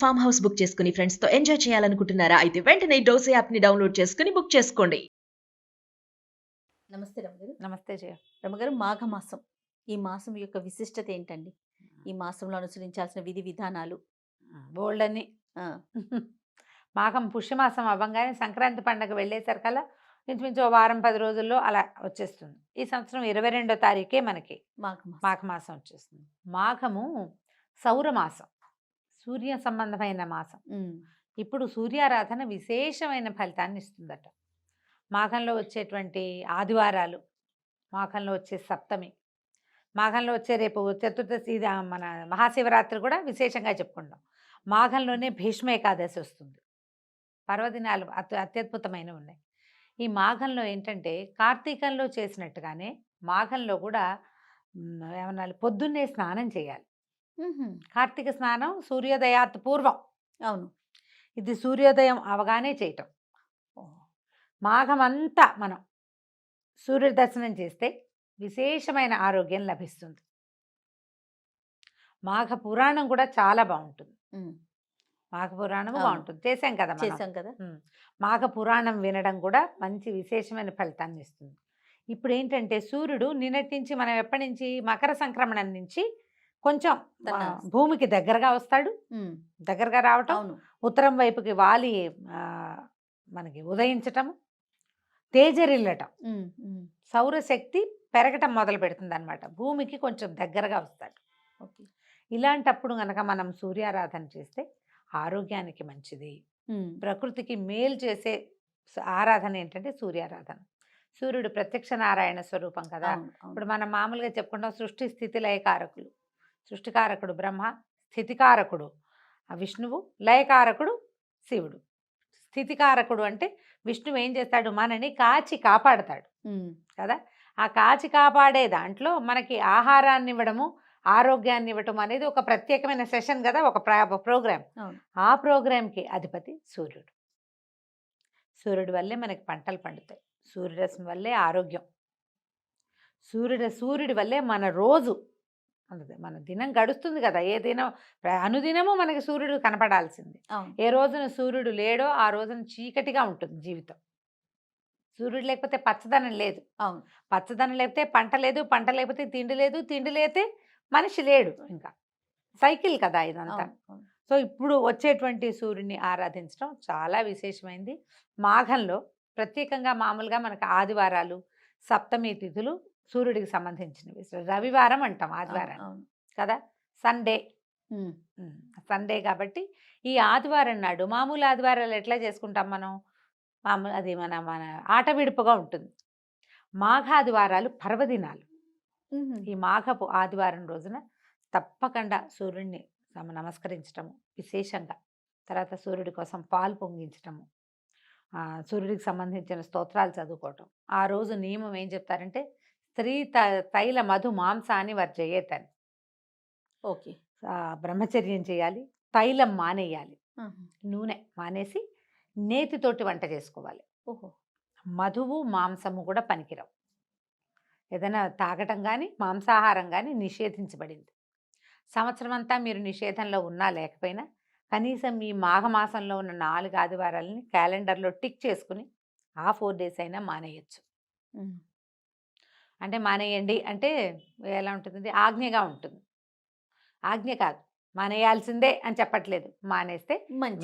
Farm house book చేసుకుని friends తో enjoy చేయాలనుకుంటున్నారా? అయితే వెంటనే డోసే యాప్ ని డౌన్లోడ్ చేసుకుని బుక్ చేసుకోండి. నమస్తే రమగారు. నమస్తే జయ. రమగారు, మాఘమాసం ఈ మాసం యొక్క విశిష్టత ఏంటండి? ఈ మాసంలో అనుసరించాల్సిన విధి విధానాలు? బోల్డని ఆ, మాఘం పుష్యమాసం అవ్వంగానే సంక్రాంతి పండగ వెళ్ళేసరికల్లా ఇంచుమించు ఓ వారం 10 రోజుల్లో అలా వచ్చేస్తుంది. ఈ సంవత్సరం 22వ తారీఖే మనకి మాఘమాసం. మాఘమాసం వచ్చేస్తుంది. మాఘము సౌరమాసం, సూర్య సంబంధమైన మాసం. ఇప్పుడు సూర్యారాధన విశేషమైన ఫలితాన్ని ఇస్తుందట. మాఘంలో వచ్చేటువంటి ఆదివారాలు, మాఘంలో వచ్చే సప్తమి, మాఘంలో వచ్చే రేపు చతుర్దశి, మన మహాశివరాత్రి కూడా విశేషంగా చెప్పుకుంటాం. మాఘంలోనే భీష్మ ఏకాదశి వస్తుంది. పర్వదినాలు అత్యద్భుతమైనవి ఉన్నాయి. ఈ మాఘంలో ఏంటంటే కార్తీకంలో చేసినట్టుగానే మాఘంలో కూడా ఏమన్నా పొద్దున్నే స్నానం చేయాలి. కార్తీక స్నానం సూర్యోదయాత్ పూర్వం. అవును. ఇది సూర్యోదయం అవగానే చేయటం. మాఘమంతా మనం సూర్య దర్శనం చేస్తే విశేషమైన ఆరోగ్యం లభిస్తుంది. మాఘ పురాణం కూడా చాలా బాగుంటుంది. మాఘ పురాణం బాగుంటుంది. చేసాం కదా. మాఘ పురాణం వినడం కూడా మంచి విశేషమైన ఫలితాన్ని ఇస్తుంది. ఇప్పుడు ఏంటంటే సూర్యుడు నిన్నటి నుంచి, మనం ఎప్పటి నుంచి, మకర సంక్రమణం నుంచి కొంచెం భూమికి దగ్గరగా వస్తాడు. దగ్గరగా రావటం, ఉత్తరం వైపుకి వాలి మనకి ఉదయించటం, తేజరిల్లటం, సౌరశక్తి పెరగటం మొదలు పెడుతుంది అనమాట. భూమికి కొంచెం దగ్గరగా వస్తాడు. ఇలాంటప్పుడు గనక మనం సూర్యారాధన చేస్తే ఆరోగ్యానికి మంచిది, ప్రకృతికి మేలు చేసే ఆరాధన ఏంటంటే సూర్యారాధన. సూర్యుడు ప్రత్యక్ష నారాయణ స్వరూపం కదా. ఇప్పుడు మనం మామూలుగా చెప్పుకుంటాం సృష్టి స్థితి లయకారకులు. సృష్టికారకుడు బ్రహ్మ, స్థితికారకుడు విష్ణువు, లయకారకుడు శివుడు. స్థితికారకుడు అంటే విష్ణువు ఏం చేస్తాడు, మనని కాచి కాపాడతాడు కదా. ఆ కాచి కాపాడే దాంట్లో మనకి ఆహారాన్ని ఇవ్వడము, ఆరోగ్యాన్ని ఇవ్వటం అనేది ఒక ప్రత్యేకమైన సెషన్ కదా, ఒక ప్రోగ్రామ్. ఆ ప్రోగ్రాంకి అధిపతి సూర్యుడు. సూర్యుడి వల్లే మనకి పంటలు పండుతాయి, సూర్యరశ్మి వల్లే ఆరోగ్యం, సూర్యుడి వల్లే మన రోజు, మన దినం గడుస్తుంది కదా. ఏ దినం, అనుదినము మనకి సూర్యుడు కనపడాల్సింది. ఏ రోజున సూర్యుడు లేడో ఆ రోజున చీకటిగా ఉంటుంది జీవితం. సూర్యుడు లేకపోతే పచ్చదనం లేదు. పచ్చదనం లేకపోతే పంట లేదు, పంట లేకపోతే తిండి లేదు, తిండి లేకపోతే మనిషి లేడు. ఇంకా సైకిల్ కదా ఇదంతా. సో ఇప్పుడు వచ్చేటువంటి సూర్యుడిని ఆరాధించడం చాలా విశేషమైంది. మాఘంలో ప్రత్యేకంగా మామూలుగా మనకు ఆదివారాలు, సప్తమి తిథులు సూర్యుడికి సంబంధించినవి. రవివారం అంటాం ఆదివారం కదా, సండే కాబట్టి ఈ ఆదివారం నాడు, మామూలు ఆదివారాలు ఎట్లా చేసుకుంటాం మనం, అది మన ఆట విడుపుగా ఉంటుంది. మాఘాదివారాలు పర్వదినాలు. ఈ మాఘపు ఆదివారం రోజున తప్పకుండా సూర్యుడిని నమస్కరించటము విశేషంగా, తర్వాత సూర్యుడి కోసం పాలు పొంగించటము, సూర్యుడికి సంబంధించిన స్తోత్రాలు చదువుకోవటం. ఆ రోజు నియమం ఏం చెప్తారంటే స్త్రీ తైల మధు మాంసాన్ని వర్జయేతని. ఓకే. బ్రహ్మచర్యం చేయాలి, తైలం మానేయాలి, నూనె మానేసి నేతితోటి వంట చేసుకోవాలి. మధువు మాంసము కూడా పనికిరావు. ఏదైనా తాగటం కానీ మాంసాహారం కానీ నిషేధించబడింది. సంవత్సరం అంతా మీరు నిషేధంలో ఉన్నా లేకపోయినా కనీసం ఈ మాఘమాసంలో ఉన్న 4 ఆదివారాలని క్యాలెండర్లో టిక్ చేసుకుని ఆ 4 days అయినా మానేయచ్చు. అంటే మానేయండి అంటే ఎలా ఉంటుంది, ఆజ్ఞగా ఉంటుంది. ఆజ్ఞ కాదు, మానేయాల్సిందే అని చెప్పట్లేదు. మానేస్తే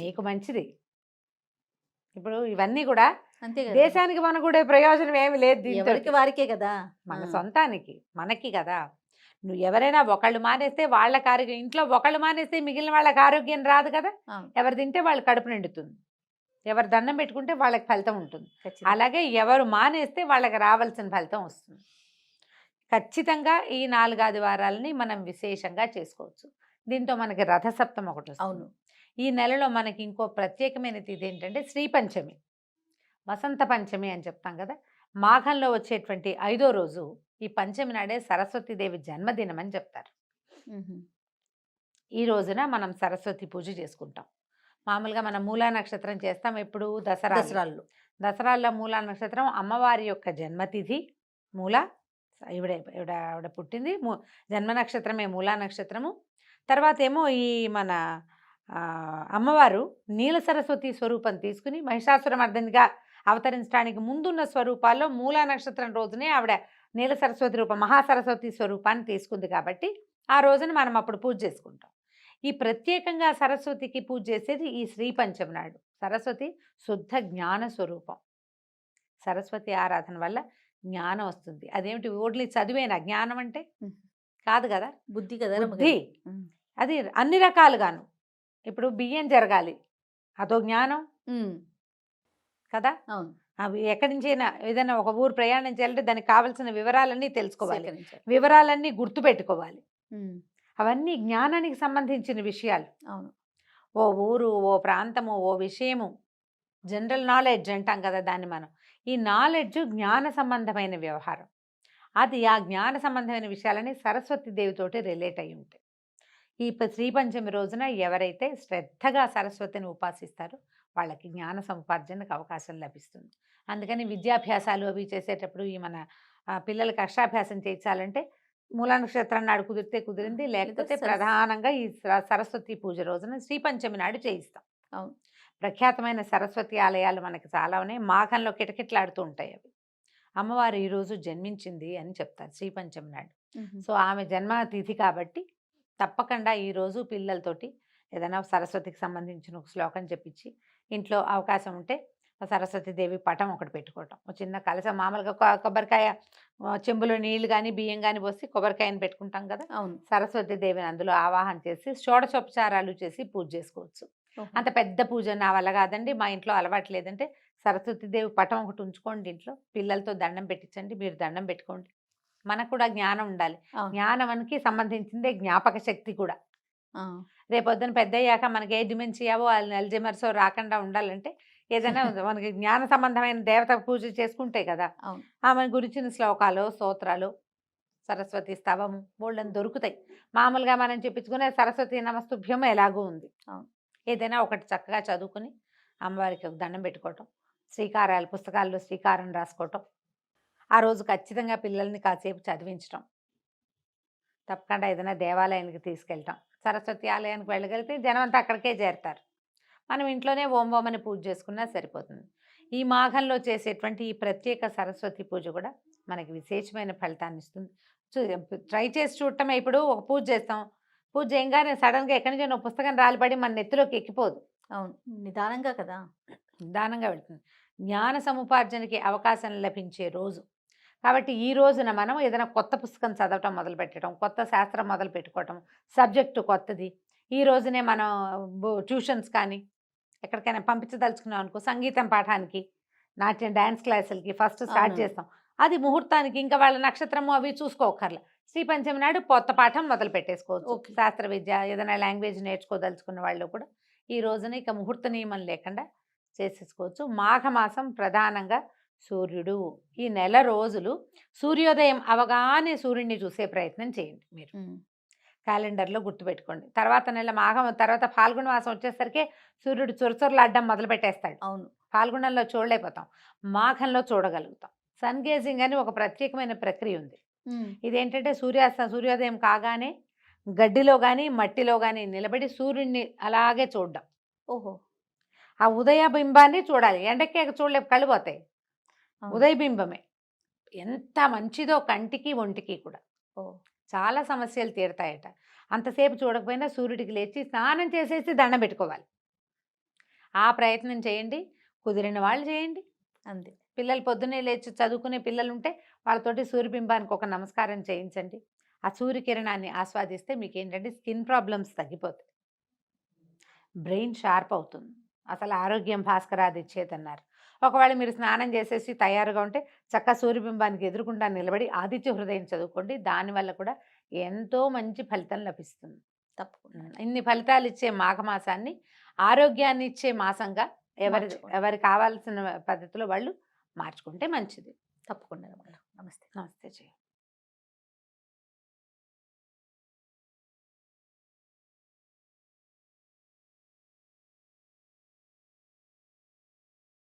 మీకు మంచిది. ఇప్పుడు ఇవన్నీ కూడా దేశానికి మన కూడా ప్రయోజనం ఏమి లేదు, వారికే కదా, మన సొంతానికి మనకి కదా. నువ్వు ఎవరైనా ఒకళ్ళు మానేస్తే వాళ్ళకి ఆరోగ్యం, ఇంట్లో ఒకళ్ళు మానేస్తే మిగిలిన వాళ్ళకి ఆరోగ్యం రాదు కదా. ఎవరు తింటే వాళ్ళు కడుపు నిండుతుంది, ఎవరు దండం పెట్టుకుంటే వాళ్ళకి ఫలితం ఉంటుంది. అలాగే ఎవరు మానేస్తే వాళ్ళకి రావాల్సిన ఫలితం వస్తుంది. ఖచ్చితంగా ఈ 4 ఆదివారాలని మనం విశేషంగా చేసుకోవచ్చు. దీంతో మనకి రథసప్తం ఒకటి వస్తుంది. ఈ నెలలో మనకి ఇంకో ప్రత్యేకమైన తిథి ఏంటంటే శ్రీ పంచమి, వసంత పంచమి అని చెప్తాం కదా. మాఘంలో వచ్చేటువంటి 5వ రోజు ఈ పంచమి నాడే సరస్వతీదేవి జన్మదినం అని చెప్తారు. ఈ రోజున మనం సరస్వతి పూజ చేసుకుంటాం. మామూలుగా మనం మూలా నక్షత్రం చేస్తాం ఎప్పుడు, దసరాల్లో మూలా నక్షత్రం అమ్మవారి యొక్క జన్మతిథి. మూల ఆవిడ పుట్టింది జన్మ నక్షత్రమే మూలా నక్షత్రము. తర్వాత ఏమో ఈ మన అమ్మవారు నీల సరస్వతి స్వరూపం తీసుకుని మహిషాసురమర్దినిగా అవతరించడానికి ముందున్న స్వరూపాల్లో మూలా నక్షత్రం రోజునే ఆవిడ నీల సరస్వతి రూపం మహాసరస్వతి స్వరూపాన్ని తీసుకుంది కాబట్టి ఆ రోజున మనం అప్పుడు పూజ చేసుకుంటాం. ఈ ప్రత్యేకంగా సరస్వతికి పూజ చేసేది ఈ శ్రీ పంచమి నాడు. సరస్వతి శుద్ధ జ్ఞాన స్వరూపం. సరస్వతి ఆరాధన వల్ల జ్ఞానం వస్తుంది. అదేమిటి ఓన్లీ చదివేనా జ్ఞానం అంటే? కాదు కదా, బుద్ధి కదా, బుద్ధి. అది అన్ని రకాలుగాను. ఇప్పుడు బియ్యం జరగాలి, అదో జ్ఞానం కదా. అవును. అవి ఎక్కడి నుంచైనా ఏదైనా ఒక ఊరు ప్రయాణం చేయాలంటే దానికి కావాల్సిన వివరాలన్నీ తెలుసుకోవాలి, వివరాలన్నీ గుర్తుపెట్టుకోవాలి. అవన్నీ జ్ఞానానికి సంబంధించిన విషయాలు. అవును. ఓ ఊరు, ఓ ప్రాంతము, ఓ విషయము, జనరల్ నాలెడ్జ్ అంటాం కదా దాన్ని మనం. ఈ నాలెడ్జ్ జ్ఞాన సంబంధమైన వ్యవహారం. అది ఆ జ్ఞాన సంబంధమైన విషయాలని సరస్వతి దేవితోటి రిలేట్ అయి ఉంటాయి. ఈ శ్రీ పంచమి రోజున ఎవరైతే శ్రద్ధగా సరస్వతిని ఉపాసిస్తారో వాళ్ళకి జ్ఞాన సముపార్జనకు అవకాశం లభిస్తుంది. అందుకని విద్యాభ్యాసాలు అవి చేసేటప్పుడు ఈ మన పిల్లలకి అక్షరాభ్యాసం చేయించాలంటే మూలా నక్షత్రం నాడు కుదిరితే కుదిరింది, లేకపోతే ప్రధానంగా ఈ సరస్వతి పూజ రోజున శ్రీ పంచమి నాడు చేయిస్తాం. అవును. ప్రఖ్యాతమైన సరస్వతి ఆలయాలు మనకి చాలా ఉన్నాయి. మాఘంలో కిటకిటలాడుతూ ఉంటాయి అవి. అమ్మవారు ఈరోజు జన్మించింది అని చెప్తారు శ్రీ పంచమి నాడు. సో ఆమె జన్మతిథి కాబట్టి తప్పకుండా ఈరోజు పిల్లలతోటి ఏదైనా సరస్వతికి సంబంధించిన ఒక శ్లోకం చెప్పించి ఇంట్లో అవకాశం ఉంటే సరస్వతి దేవి పటం ఒకటి పెట్టుకోవటం. ఒక చిన్న కలశం, మామూలుగా కొబ్బరికాయ చెంబులో నీళ్లు కానీ బియ్యం కానీ పోసి కొబ్బరికాయని పెట్టుకుంటాం కదా. అవును. సరస్వతి దేవిని అందులో ఆవాహన చేసి షోడశోపచారాలు చేసి పూజ చేసుకోవచ్చు. అంత పెద్ద పూజ నా వల్ల కాదండి, మా ఇంట్లో అలవాటు లేదంటే సరస్వతి దేవి పటం ఒకటి ఉంచుకోండి ఇంట్లో, పిల్లలతో దండం పెట్టించండి, మీరు దండం పెట్టుకోండి. మనకు కూడా జ్ఞానం ఉండాలి. జ్ఞానానికి సంబంధించిందే జ్ఞాపక శక్తి కూడా. రేపొద్దున పెద్ద అయ్యాక మనకి ఏ డిమెన్షియావో అల్జైమర్సో రాకుండా ఉండాలంటే ఏదైనా మనకి జ్ఞాన సంబంధమైన దేవత పూజ చేసుకుంటే కదా. ఆమె గురించిన శ్లోకాలు, స్తోత్రాలు, సరస్వతి స్తవము బోళ్ళని దొరుకుతాయి. మామూలుగా మనం చెప్పించుకునే సరస్వతి నమస్తుభ్యం ఎలాగూ ఉంది. ఏదైనా ఒకటి చక్కగా చదువుకుని అమ్మవారికి ఒక దండం పెట్టుకోవటం, శ్రీకారాలు పుస్తకాల్లో శ్రీకారం రాసుకోవటం, ఆ రోజు ఖచ్చితంగా పిల్లల్ని కాసేపు చదివించటం, తప్పకుండా ఏదైనా దేవాలయానికి తీసుకెళ్ళటం. సరస్వతి ఆలయానికి వెళ్ళగలిగితే జనం అంతా అక్కడికే చేరుతారు. మనం ఇంట్లోనే ఓం ఓం అని పూజ చేసుకున్నా సరిపోతుంది. ఈ మాఘంలో చేసేటువంటి ఈ ప్రత్యేక సరస్వతి పూజ కూడా మనకి విశేషమైన ఫలితాన్ని ఇస్తుంది. ట్రై చేసి చూడటమే. ఇప్పుడు ఒక పూజ చేస్తాం, పూజ చేయగానే సడన్గా ఎక్కడి నుంచి పుస్తకం రాలిపడి మన నెత్తిలోకి ఎక్కిపోదు. అవును, నిదానంగా కదా, నిదానంగా వెళ్తుంది. జ్ఞాన సముపార్జనకి అవకాశం లభించే రోజు కాబట్టి ఈ రోజున మనం ఏదైనా కొత్త పుస్తకం చదవటం మొదలు పెట్టడం, కొత్త శాస్త్రం మొదలు పెట్టుకోవటం, సబ్జెక్టు కొత్తది ఈ రోజునే మనం ట్యూషన్స్ కానీ ఎక్కడికైనా పంపించదలుచుకున్నాం అనుకో, సంగీతం పాఠానికి, నాట్యం డ్యాన్స్ క్లాసులకి ఫస్ట్ స్టార్ట్ చేస్తాం. అది ముహూర్తానికి ఇంకా వాళ్ళ నక్షత్రము అవి చూసుకోకర్లా. శ్రీ పంచమి నాడు కొత్త పాఠం మొదలు పెట్టేసుకోవచ్చు. శాస్త్ర విద్య ఏదైనా లాంగ్వేజ్ నేర్చుకోదలుచుకున్న వాళ్ళు కూడా ఈ రోజున ఇక ముహూర్త నియమం లేకుండా చేసేసుకోవచ్చు. మాఘమాసం ప్రధానంగా సూర్యుడు. ఈ నెల రోజులు సూర్యోదయం అవగానే సూర్యుడిని చూసే ప్రయత్నం చేయండి. మీరు క్యాలెండర్లో గుర్తుపెట్టుకోండి. తర్వాత నెల మాఘం తర్వాత ఫాల్గుణ మాసం వచ్చేసరికి సూర్యుడు చొరచొరలాడడం మొదలు పెట్టేస్తాడు. అవును, ఫాల్గుణంలో చూడలేకపోతాం, మాఘంలో చూడగలుగుతాం. సన్ గేజింగ్ అని ఒక ప్రత్యేకమైన ప్రక్రియ ఉంది. ఇదేంటంటే సూర్యోదయం కాగానే గడ్డిలో కానీ మట్టిలో కానీ నిలబడి సూర్యుడిని అలాగే చూడడం. ఓహో, ఆ ఉదయ బింబాన్ని చూడాలి. ఎండకే చూడలేపు, కళ్ళు పోతాయి. ఉదయ బింబమే ఎంత మంచిదో కంటికి ఒంటికి కూడా. చాలా సమస్యలు తీరుతాయట. అంతసేపు చూడకపోయినా సూర్యుడికి లేచి స్నానం చేసేసి దండం పెట్టుకోవాలి. ఆ ప్రయత్నం చేయండి, కుదిరిన వాళ్ళు చేయండి. అంతే. పిల్లలు పొద్దున్నే లేచి చదువుకునే పిల్లలు ఉంటే వాళ్ళతోటి సూర్యబింబానికి ఒక నమస్కారం చేయించండి. ఆ సూర్యకిరణాన్ని ఆస్వాదిస్తే మీకు ఏంటంటే స్కిన్ ప్రాబ్లమ్స్ తగ్గిపోతాయి, బ్రెయిన్ షార్ప్ అవుతుంది. అసలు ఆరోగ్యం భాస్కరాది ఇచ్చేదన్నారు. ఒకవేళ మీరు స్నానం చేసేసి తయారుగా ఉంటే చక్కగా సూర్యబింబానికి ఎదురుకుండా నిలబడి ఆదిత్య హృదయం చదువుకోండి. దానివల్ల కూడా ఎంతో మంచి ఫలితం లభిస్తుంది. తప్పకుండా ఇన్ని ఫలితాలు ఇచ్చే మాఘమాసాన్ని ఆరోగ్యాన్ని ఇచ్చే మాసంగా ఎవరి కావాల్సిన పద్ధతిలో వాళ్ళు మార్చుకుంటే మంచిది. తప్పకుండా. నమస్తే. నమస్తే.